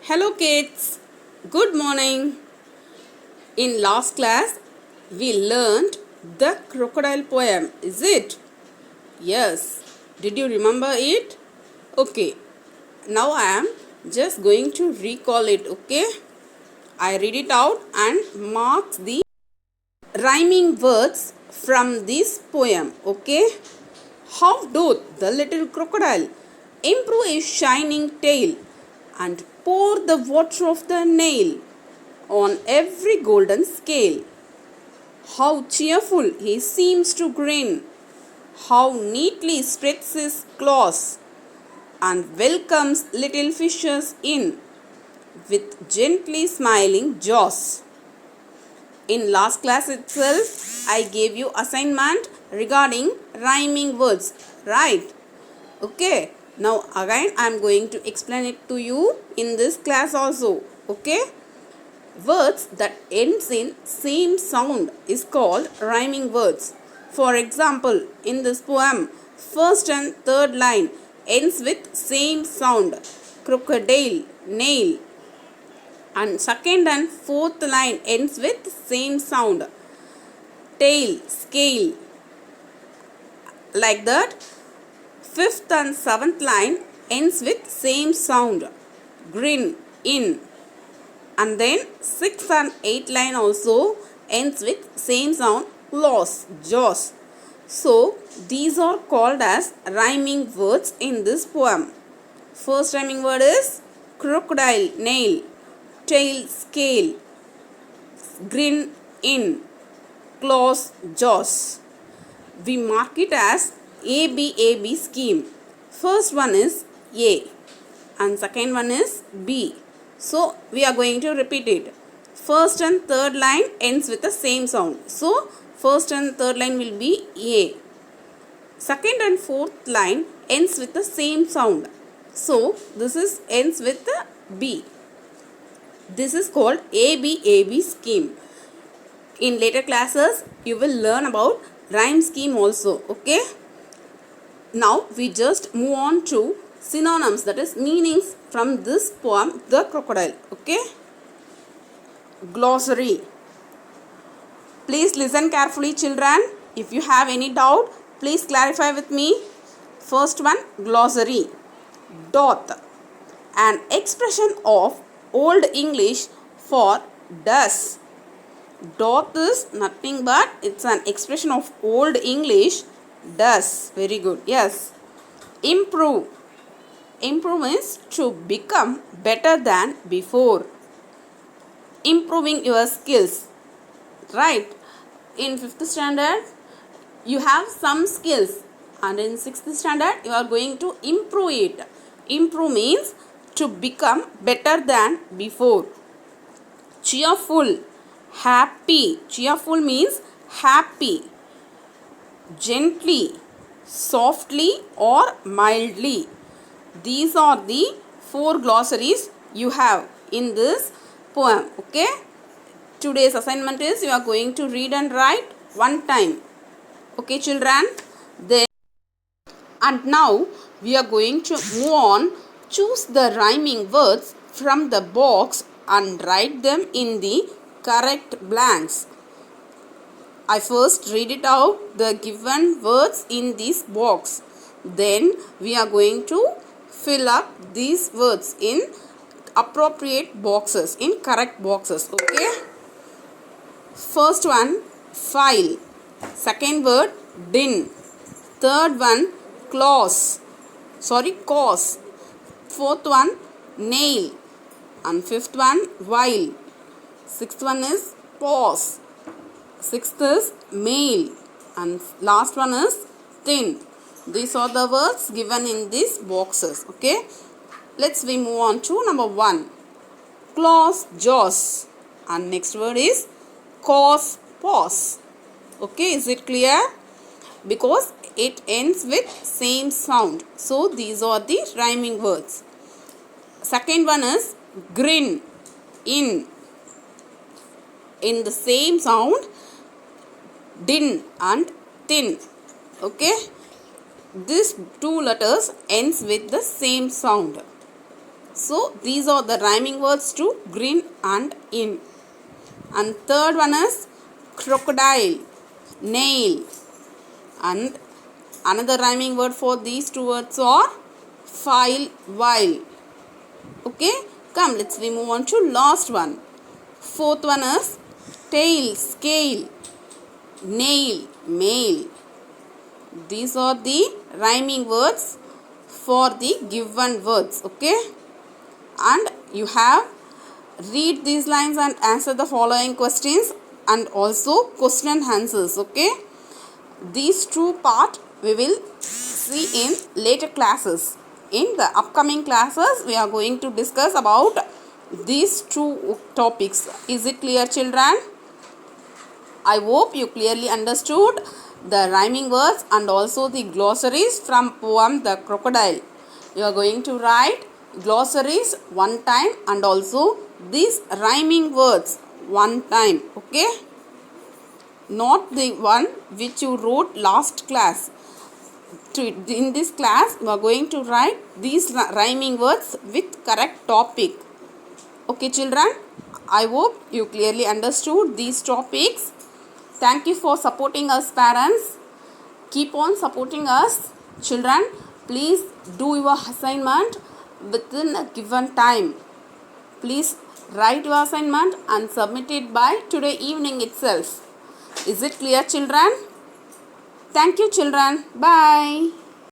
Hello kids, good morning. In last class, we learned the crocodile poem, is it? Yes. Did you remember it? Okay. Now I am just going to recall it, okay? I read it out and mark the rhyming words from this poem, okay? How doth the little crocodile improve his shining tail and pour the water of the Nile on every golden scale? How cheerful he seems to grin, how neatly spreads his claws, and welcomes little fishes in with gently smiling jaws. In last class itself, I gave you assignment regarding rhyming words, right? Okay. Now again I am going to explain it to you in this class also. Okay. Words that ends in same sound is called rhyming words. For example, in this poem, first and third line ends with same sound, crocodile, nail, and second and fourth line ends with same sound, tail, scale. Like that, fifth and seventh line ends with same sound, grin, in. And then 6th and 8th line also ends with same sound, claws, jaws. So these are called as rhyming words in this poem. First rhyming word is crocodile, nail, tail, scale, grin, in, claws, jaws. We mark it as ABAB scheme. First one is A and second one is B. So we are going to repeat it. First and third line ends with the same sound. So first and third line will be A. Second and fourth line ends with the same sound. So this is ends with the B. This is called ABAB scheme. In later classes you will learn about rhyme scheme also. Okay. Now we just move on to synonyms, that is meanings from this poem, The Crocodile. Okay. Glossary. Please listen carefully, children. If you have any doubt, please clarify with me. First one, glossary. Doth, an expression of Old English for does. Doth is nothing but it's an expression of Old English, does. Very good. Yes. Improve. Improve means to become better than before. Improving your skills. Right. In 5th standard, you have some skills. And in 6th standard, you are going to improve it. Improve means to become better than before. Cheerful. Happy. Cheerful means happy. Gently, softly or mildly. These are the 4 glossaries you have in this poem. Okay. Today's assignment is you are going to read and write one time. Okay, children. Then and now we are going to move on. Choose the rhyming words from the box and write them in the correct blanks. I first read it out, the given words in this box. Then we are going to fill up these words in appropriate boxes, in correct boxes. Okay. First one, file. Second word, din. Third one, claws. Cause. Fourth one, nail. And fifth one, while. Sixth one is pause. Sixth is male. And last one is thin. These are the words given in these boxes. Okay. We move on to number 1. Claws, jaws. And next word is cause, pause. Okay. Is it clear? Because it ends with same sound. So these are the rhyming words. Second one is grin, in the same sound, din and thin. Okay. These 2 letters ends with the same sound. So these are the rhyming words to green and in. And third one is crocodile, nail. And another rhyming word for these two words are file, while. Okay, come let's we move on to last one. Fourth one is tail, scale, nail, male. These are the rhyming words for the given words. Okay, and you have read these lines and answer the following questions and also question and answers. Okay, these two part we will see in later classes. In the upcoming classes we are going to discuss about these two topics. Is it clear, children? I hope you clearly understood the rhyming words and also the glossaries from poem The Crocodile. You are going to write glossaries one time and also these rhyming words one time. Okay, not the one which you wrote last class. In this class you are going to write these rhyming words with correct topic. Okay, children, I hope you clearly understood these topics. Thank you for supporting us, parents. Keep on supporting us. Children, please do your assignment within a given time. Please write your assignment and submit it by today evening itself. Is it clear, children? Thank you, children. Bye.